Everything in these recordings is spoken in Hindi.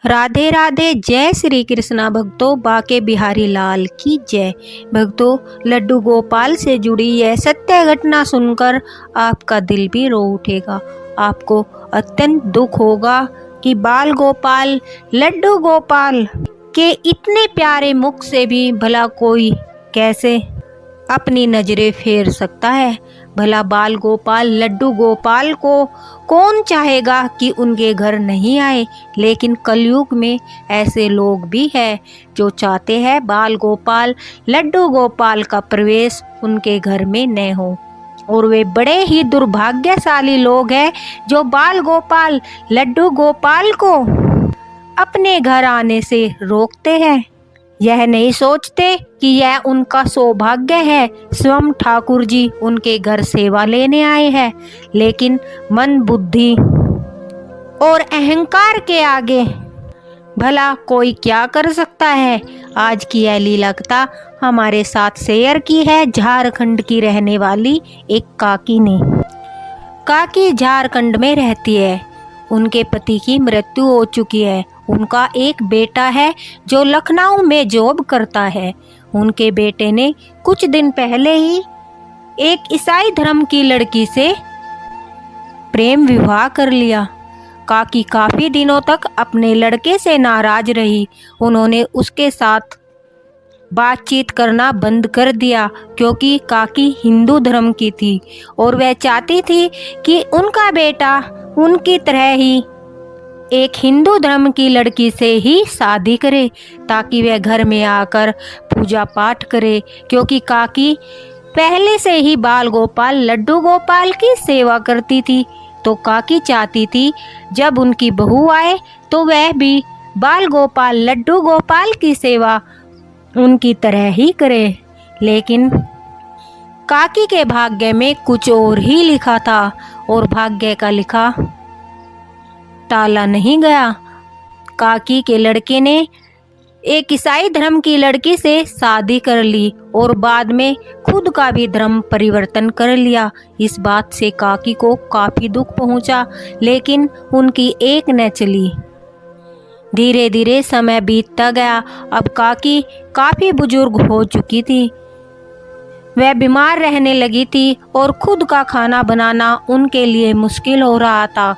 राधे राधे। जय श्री कृष्णा भक्तों, बाके बिहारी लाल की जय। भक्तों, लड्डू गोपाल से जुड़ी यह सत्य घटना सुनकर आपका दिल भी रो उठेगा। आपको अत्यंत दुख होगा कि बाल गोपाल, लड्डू गोपाल के इतने प्यारे मुख से भी भला कोई कैसे अपनी नजरें फेर सकता है। भला बाल गोपाल, लड्डू गोपाल को कौन चाहेगा कि उनके घर नहीं आए, लेकिन कलयुग में ऐसे लोग भी हैं जो चाहते हैं बाल गोपाल, लड्डू गोपाल का प्रवेश उनके घर में न हो। और वे बड़े ही दुर्भाग्यशाली लोग हैं जो बाल गोपाल, लड्डू गोपाल को अपने घर आने से रोकते हैं। यह नहीं सोचते कि यह उनका सौभाग्य है, स्वयं ठाकुर जी उनके घर सेवा लेने आए हैं। लेकिन मन, बुद्धि और अहंकार के आगे भला कोई क्या कर सकता है। आज की यह लीला कथा हमारे साथ शेयर की है झारखंड की रहने वाली एक काकी ने। काकी झारखंड में रहती है। उनके पति की मृत्यु हो चुकी है। उनका एक बेटा है जो लखनऊ में जॉब करता है। उनके बेटे ने कुछ दिन पहले ही एक ईसाई धर्म की लड़की से प्रेम विवाह कर लिया। काकी काफी दिनों तक अपने लड़के से नाराज रही। उन्होंने उसके साथ बातचीत करना बंद कर दिया क्योंकि काकी हिंदू धर्म की थी और वह चाहती थी कि उनका बेटा उनकी तरह ही एक हिंदू धर्म की लड़की से ही शादी करे ताकि वह घर में आकर पूजा पाठ करे, क्योंकि काकी पहले से ही बाल गोपाल, लड्डू गोपाल की सेवा करती थी। तो काकी चाहती थी जब उनकी बहू आए तो वह भी बाल गोपाल, लड्डू गोपाल की सेवा उनकी तरह ही करे। लेकिन काकी के भाग्य में कुछ और ही लिखा था और भाग्य का लिखा टाला नहीं गया। काकी के लड़के ने एक ईसाई धर्म की लड़की से शादी कर ली और बाद में खुद का भी धर्म परिवर्तन कर लिया। इस बात से काकी को काफी दुख पहुंचा, लेकिन उनकी एक न चली। धीरे धीरे समय बीतता गया। अब काकी काफी बुजुर्ग हो चुकी थी। वह बीमार रहने लगी थी और खुद का खाना बनाना उनके लिए मुश्किल हो रहा था।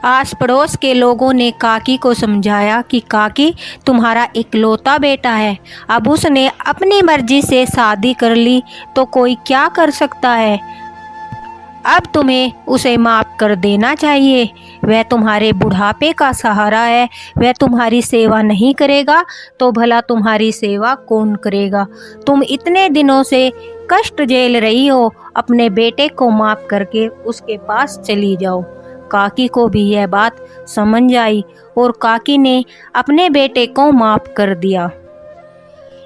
आस पड़ोस के लोगों ने काकी को समझाया कि काकी, तुम्हारा इकलौता बेटा है, अब उसने अपनी मर्जी से शादी कर ली तो कोई क्या कर सकता है। अब तुम्हें उसे माफ कर देना चाहिए। वह तुम्हारे बुढ़ापे का सहारा है। वह तुम्हारी सेवा नहीं करेगा तो भला तुम्हारी सेवा कौन करेगा। तुम इतने दिनों से कष्ट झेल रही हो, अपने बेटे को माफ करके उसके पास चली जाओ। काकी को भी यह बात समझ आई और काकी ने अपने बेटे को माफ कर दिया।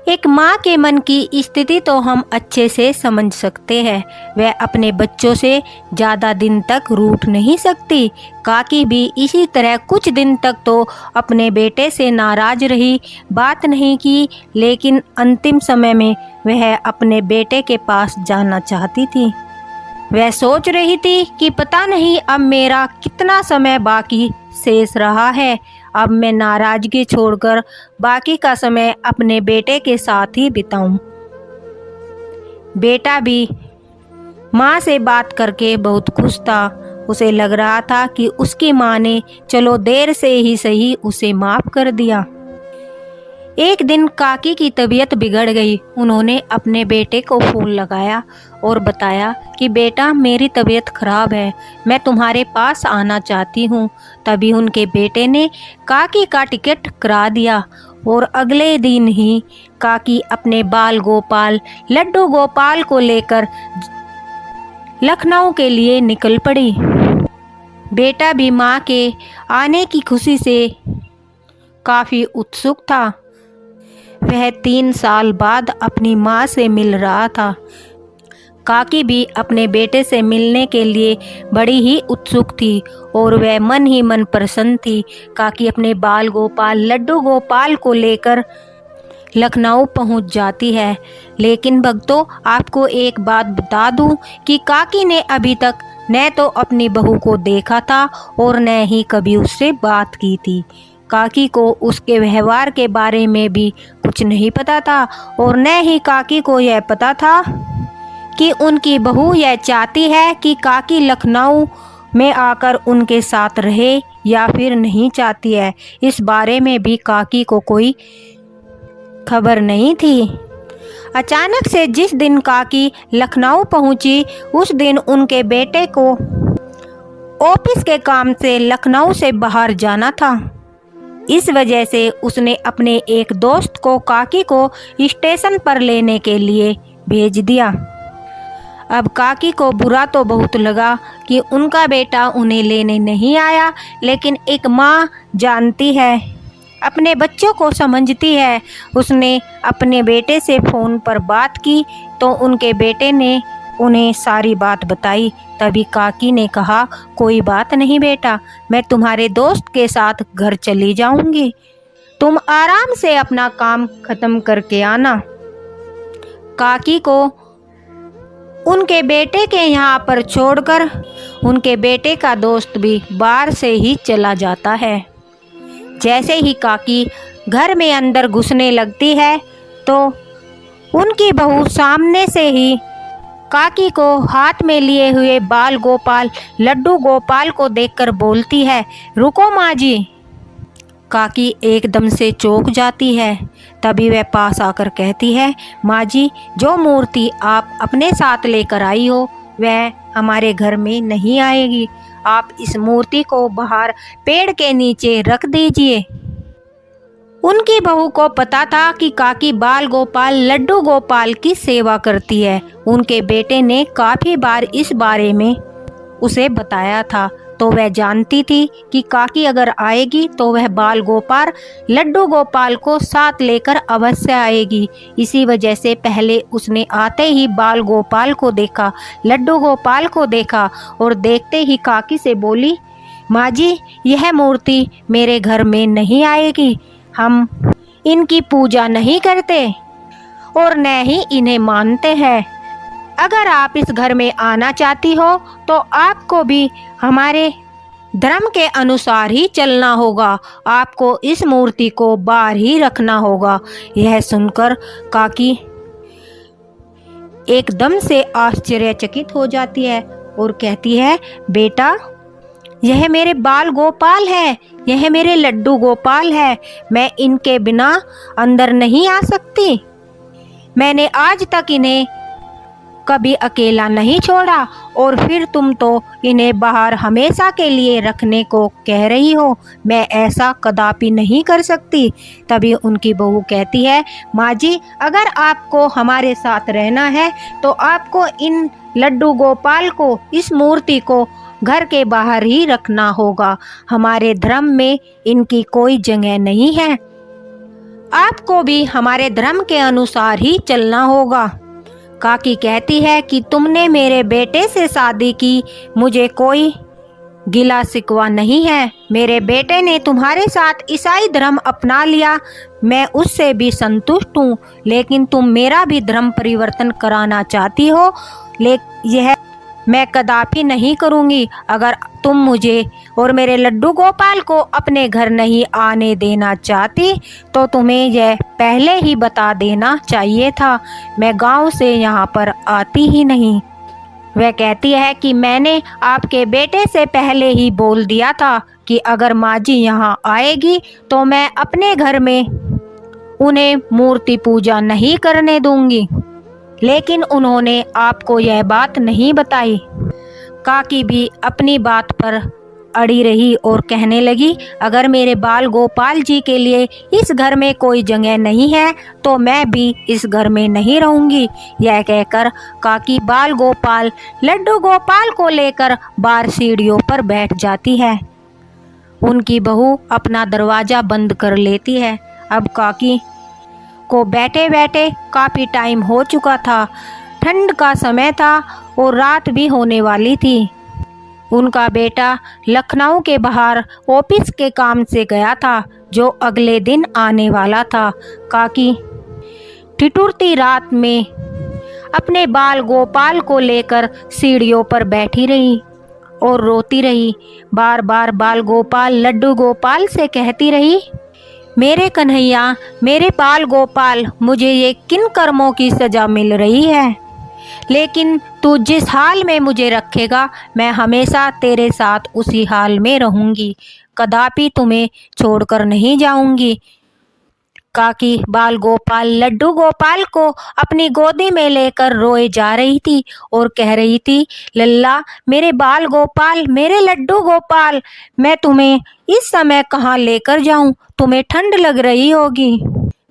एक माँ के मन की स्थिति तो हम अच्छे से समझ सकते हैं। वह अपने बच्चों से ज़्यादा दिन तक रूठ नहीं सकती। काकी भी इसी तरह कुछ दिन तक तो अपने बेटे से नाराज रही, बात नहीं की, लेकिन अंतिम समय में वह अपने बेटे के पास जाना चाहती थी। वह सोच रही थी कि पता नहीं अब मेरा कितना समय बाकी शेष रहा है। अब मैं नाराजगी छोड़कर बाकी का समय अपने बेटे के साथ ही बिताऊं। बेटा भी माँ से बात करके बहुत खुश था। उसे लग रहा था कि उसकी माँ ने चलो देर से ही सही उसे माफ कर दिया। एक दिन काकी की तबीयत बिगड़ गई। उन्होंने अपने बेटे को फोन लगाया और बताया कि बेटा, मेरी तबीयत खराब है, मैं तुम्हारे पास आना चाहती हूँ। तभी उनके बेटे ने काकी का टिकट करा दिया और अगले दिन ही काकी अपने बाल गोपाल, लड्डू गोपाल को लेकर लखनऊ के लिए निकल पड़ी। बेटा भी माँ के आने की खुशी से काफ़ी उत्सुक था। वह 3 साल बाद अपनी माँ से मिल रहा था। काकी भी अपने बेटे से मिलने के लिए बड़ी ही उत्सुक थी और वह मन ही मन प्रसन्न थी। काकी अपने बाल गोपाल, लड्डू गोपाल को लेकर लखनऊ पहुंच जाती है। लेकिन भक्तों, आपको एक बात बता दूं कि काकी ने अभी तक न तो अपनी बहू को देखा था और न ही कभी उससे बात की थी। काकी को उसके व्यवहार के बारे में भी कुछ नहीं पता था और न ही काकी को यह पता था कि उनकी बहू यह चाहती है कि काकी लखनऊ में आकर उनके साथ रहे या फिर नहीं चाहती है। इस बारे में भी काकी को कोई खबर नहीं थी। अचानक से जिस दिन काकी लखनऊ पहुंची उस दिन उनके बेटे को ऑफिस के काम से लखनऊ से बाहर जाना था। इस वजह से उसने अपने एक दोस्त को काकी को स्टेशन पर लेने के लिए भेज दिया। अब काकी को बुरा तो बहुत लगा कि उनका बेटा उन्हें लेने नहीं आया, लेकिन एक माँ जानती है, अपने बच्चों को समझती है। उसने अपने बेटे से फ़ोन पर बात की तो उनके बेटे ने उन्हें सारी बात बताई। तभी काकी ने कहा, कोई बात नहीं बेटा, मैं तुम्हारे दोस्त के साथ घर चली जाऊंगी, तुम आराम से अपना काम ख़त्म करके आना। काकी को उनके बेटे के यहाँ पर छोड़कर उनके बेटे का दोस्त भी बाहर से ही चला जाता है। जैसे ही काकी घर में अंदर घुसने लगती है तो उनकी बहू सामने से ही काकी को हाथ में लिए हुए बाल गोपाल लड्डू गोपाल को देखकर बोलती है, रुको माँ जी। काकी एकदम से चौंक जाती है। तभी वह पास आकर कहती है, माँ जी, जो मूर्ति आप अपने साथ लेकर आई हो वह हमारे घर में नहीं आएगी। आप इस मूर्ति को बाहर पेड़ के नीचे रख दीजिए। उनकी बहू को पता था कि काकी बाल गोपाल लड्डू गोपाल की सेवा करती है। उनके बेटे ने काफ़ी बार इस बारे में उसे बताया था, तो वह जानती थी कि काकी अगर आएगी तो वह बाल गोपाल लड्डू गोपाल को साथ लेकर अवश्य आएगी। इसी वजह से पहले उसने आते ही बाल गोपाल को देखा, लड्डू गोपाल को देखा और देखते ही काकी से बोली, माँ जी, यह मूर्ति मेरे घर में नहीं आएगी। हम इनकी पूजा नहीं करते और न ही इन्हें मानते हैं। अगर आप इस घर में आना चाहती हो तो आपको भी हमारे धर्म के अनुसार ही चलना होगा। आपको इस मूर्ति को बाहर ही रखना होगा। यह सुनकर काकी एकदम से आश्चर्यचकित हो जाती है और कहती है, बेटा, यह मेरे बाल गोपाल है, यह मेरे लड्डू गोपाल है, मैं इनके बिना अंदर नहीं आ सकती। मैंने आज तक इन्हें कभी अकेला नहीं छोड़ा और फिर तुम तो इन्हें बाहर हमेशा के लिए रखने को कह रही हो। मैं ऐसा कदापि नहीं कर सकती। तभी उनकी बहू कहती है, माँ जी, अगर आपको हमारे साथ रहना है तो आपको इन लड्डू गोपाल को, इस मूर्ति को घर के बाहर ही रखना होगा। हमारे धर्म में इनकी कोई जगह नहीं है। आपको भी हमारे धर्म के अनुसार ही चलना होगा। काकी कहती है कि तुमने मेरे बेटे से शादी की, मुझे कोई गिला शिकवा नहीं है। मेरे बेटे ने तुम्हारे साथ ईसाई धर्म अपना लिया, मैं उससे भी संतुष्ट हूँ, लेकिन तुम मेरा भी धर्म परिवर्तन कराना चाहती हो, यह मैं कदापि नहीं करूँगी। अगर तुम मुझे और मेरे लड्डू गोपाल को अपने घर नहीं आने देना चाहती तो तुम्हें यह पहले ही बता देना चाहिए था। मैं गांव से यहाँ पर आती ही नहीं। वह कहती है कि मैंने आपके बेटे से पहले ही बोल दिया था कि अगर माँ जी यहाँ आएगी तो मैं अपने घर में उन्हें मूर्ति पूजा नहीं करने दूंगी, लेकिन उन्होंने आपको यह बात नहीं बताई। काकी भी अपनी बात पर अड़ी रही और कहने लगी, अगर मेरे बाल गोपाल जी के लिए इस घर में कोई जगह नहीं है तो मैं भी इस घर में नहीं रहूंगी। यह कहकर काकी बाल गोपाल लड्डू गोपाल को लेकर बाहर सीढ़ियों पर बैठ जाती है। उनकी बहू अपना दरवाज़ा बंद कर लेती है। अब काकी को बैठे बैठे काफ़ी टाइम हो चुका था। ठंड का समय था और रात भी होने वाली थी। उनका बेटा लखनऊ के बाहर ऑफिस के काम से गया था, जो अगले दिन आने वाला था। काकी ठिठुरती रात में अपने बाल गोपाल को लेकर सीढ़ियों पर बैठी रही और रोती रही। बार बार बाल गोपाल लड्डू गोपाल से कहती रही, मेरे कन्हैया, मेरे बाल गोपाल, मुझे ये किन कर्मों की सज़ा मिल रही है? लेकिन तू जिस हाल में मुझे रखेगा, मैं हमेशा तेरे साथ उसी हाल में रहूंगी, कदापि तुम्हें छोड़कर नहीं जाऊंगी। काकी बाल गोपाल लड्डू गोपाल को अपनी गोदी में लेकर रोए जा रही थी और कह रही थी, लल्ला, मेरे बाल गोपाल, मेरे लड्डू गोपाल, मैं तुम्हें इस समय कहाँ लेकर जाऊं? तुम्हें ठंड लग रही होगी,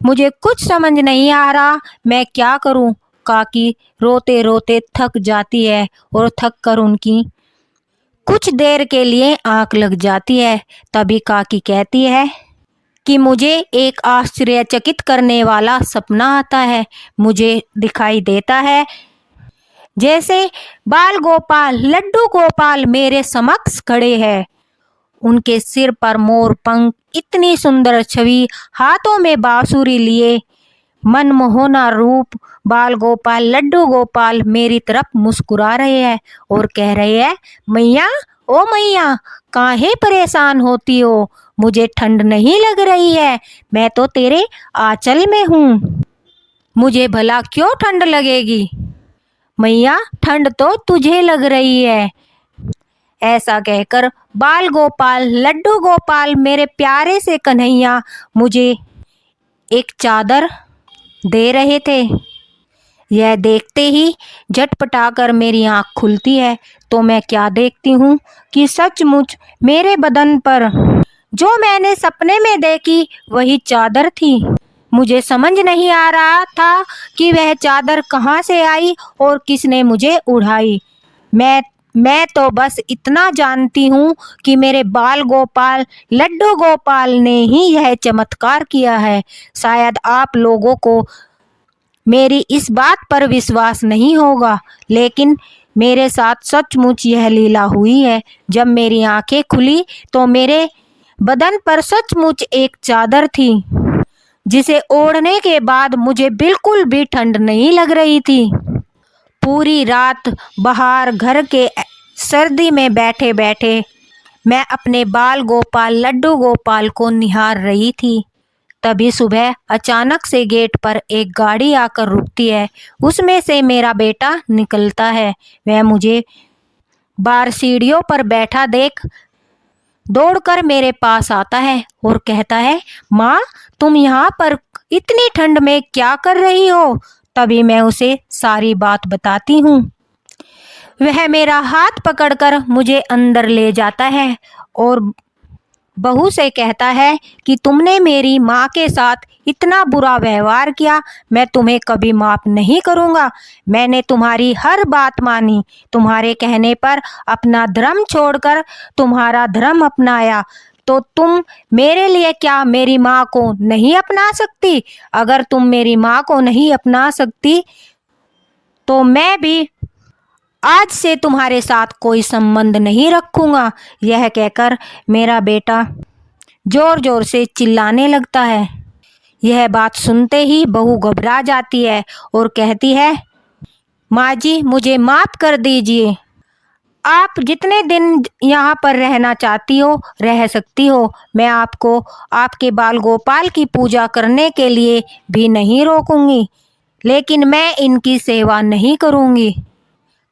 मुझे कुछ समझ नहीं आ रहा, मैं क्या करूं? काकी रोते रोते थक जाती है और थक कर उनकी कुछ देर के लिए आंख लग जाती है। तभी काकी कहती है कि मुझे एक आश्चर्यचकित करने वाला सपना आता है। मुझे दिखाई देता है जैसे बाल गोपाल लड्डू गोपाल मेरे समक्ष खड़े हैं, उनके सिर पर मोर पंख, इतनी सुंदर छवि, हाथों में बांसुरी लिए, मनमोहना रूप, बाल गोपाल लड्डू गोपाल मेरी तरफ मुस्कुरा रहे हैं और कह रहे हैं, मैया, ओ मैया, काहे परेशान होती हो? मुझे ठंड नहीं लग रही है, मैं तो तेरे आंचल में हूँ, मुझे भला क्यों ठंड लगेगी? मैया, ठंड तो तुझे लग रही है। ऐसा कहकर बाल गोपाल लड्डू गोपाल मेरे प्यारे से कन्हैया मुझे एक चादर दे रहे थे। यह देखते ही झटपटाकर मेरी आँख खुलती है तो मैं क्या देखती हूँ कि सचमुच मेरे बदन पर जो मैंने सपने में देखी वही चादर थी। मुझे समझ नहीं आ रहा था कि वह चादर कहाँ से आई और किसने मुझे उड़ाई। मैं तो बस इतना जानती हूँ कि मेरे बाल गोपाल लड्डू गोपाल ने ही यह चमत्कार किया है। शायद आप लोगों को मेरी इस बात पर विश्वास नहीं होगा, लेकिन मेरे साथ सचमुच यह लीला हुई है। जब मेरी आंखें खुली तो मेरे बदन पर सचमुच एक चादर थी, जिसे ओढ़ने के बाद मुझे बिल्कुल भी ठंड नहीं लग रही थी। पूरी रात बाहर घर के सर्दी में बैठे बैठे मैं अपने बाल गोपाल लड्डू गोपाल को निहार रही थी। तभी सुबह अचानक से गेट पर एक गाड़ी आकर रुकती है। उसमें से मेरा बेटा निकलता है। वह मुझे बाहर सीढ़ियों पर बैठा देख दौड़कर मेरे पास आता है और कहता है, माँ, तुम यहाँ पर इतनी ठंड में क्या कर रही हो? तभी मैं उसे सारी बात बताती हूँ। वह मेरा हाथ पकड़कर मुझे अंदर ले जाता है और बहू से कहता है कि तुमने मेरी माँ के साथ इतना बुरा व्यवहार किया, मैं तुम्हें कभी माफ़ नहीं करूँगा। मैंने तुम्हारी हर बात मानी, तुम्हारे कहने पर अपना धर्म छोड़कर तुम्हारा धर्म अपनाया, तो तुम मेरे लिए क्या मेरी माँ को नहीं अपना सकती? अगर तुम मेरी माँ को नहीं अपना सकती तो मैं भी आज से तुम्हारे साथ कोई संबंध नहीं रखूँगा। यह कहकर मेरा बेटा जोर जोर से चिल्लाने लगता है। यह बात सुनते ही बहू घबरा जाती है और कहती है, माँ जी, मुझे माफ़ कर दीजिए, आप जितने दिन यहाँ पर रहना चाहती हो रह सकती हो, मैं आपको आपके बाल गोपाल की पूजा करने के लिए भी नहीं रोकूंगी, लेकिन मैं इनकी सेवा नहीं करूँगी।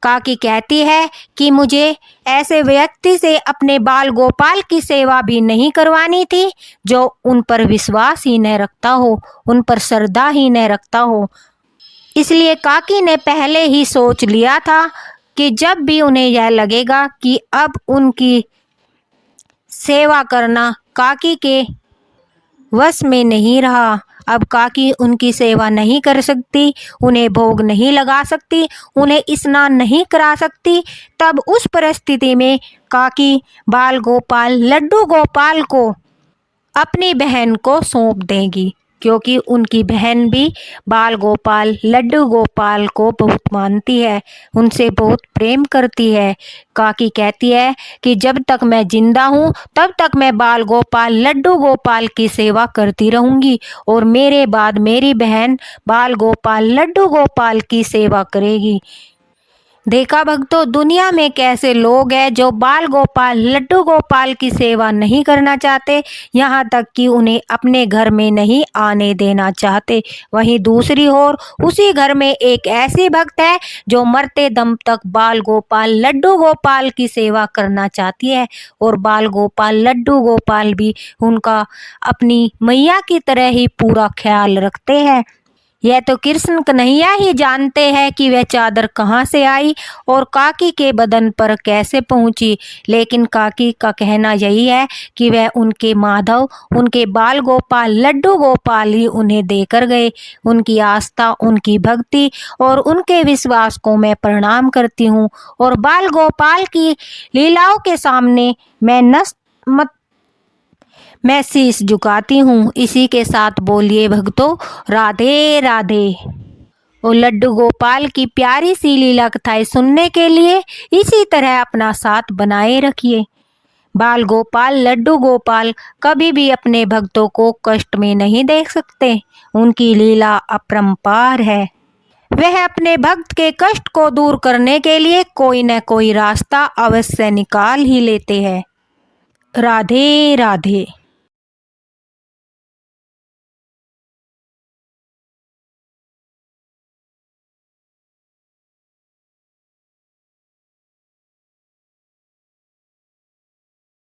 काकी कहती है कि मुझे ऐसे व्यक्ति से अपने बाल गोपाल की सेवा भी नहीं करवानी थी जो उन पर विश्वास ही न रखता हो, उन पर श्रद्धा ही न रखता हो। इसलिए काकी ने पहले ही सोच लिया था कि जब भी उन्हें यह लगेगा कि अब उनकी सेवा करना काकी के वश में नहीं रहा, अब काकी उनकी सेवा नहीं कर सकती, उन्हें भोग नहीं लगा सकती, उन्हें स्नान नहीं करा सकती, तब उस परिस्थिति में काकी बाल गोपाल लड्डू गोपाल को अपनी बहन को सौंप देंगी, क्योंकि उनकी बहन भी बाल गोपाल लड्डू गोपाल को बहुत मानती है, उनसे बहुत प्रेम करती है। काकी कहती है कि जब तक मैं जिंदा हूँ तब तक मैं बाल गोपाल लड्डू गोपाल की सेवा करती रहूँगी और मेरे बाद मेरी बहन बाल गोपाल लड्डू गोपाल की सेवा करेगी। देखा भक्तों, दुनिया में कैसे लोग हैं जो बाल गोपाल लड्डू गोपाल की सेवा नहीं करना चाहते, यहाँ तक कि उन्हें अपने घर में नहीं आने देना चाहते। वहीं दूसरी ओर उसी घर में एक ऐसी भक्त है जो मरते दम तक बाल गोपाल लड्डू गोपाल की सेवा करना चाहती है, और बाल गोपाल लड्डू गोपाल भी उनका अपनी मैया की तरह ही पूरा ख्याल रखते हैं। यह तो कृष्ण कन्हैया ही जानते हैं कि वह चादर कहाँ से आई और काकी के बदन पर कैसे पहुंची, लेकिन काकी का कहना यही है कि वह उनके माधव, उनके बाल गोपाल लड्डू गोपाल ही उन्हें देकर गए। उनकी आस्था, उनकी भक्ति और उनके विश्वास को मैं प्रणाम करती हूँ, और बाल गोपाल की लीलाओं के सामने मैं शीश झुकाती हूँ। इसी के साथ बोलिए भक्तों, राधे राधे। और लड्डू गोपाल की प्यारी सी लीला कथाएं सुनने के लिए इसी तरह अपना साथ बनाए रखिए। बाल गोपाल लड्डू गोपाल कभी भी अपने भक्तों को कष्ट में नहीं देख सकते। उनकी लीला अपरंपार है। वह अपने भक्त के कष्ट को दूर करने के लिए कोई न कोई रास्ता अवश्य निकाल ही लेते हैं। राधे राधे।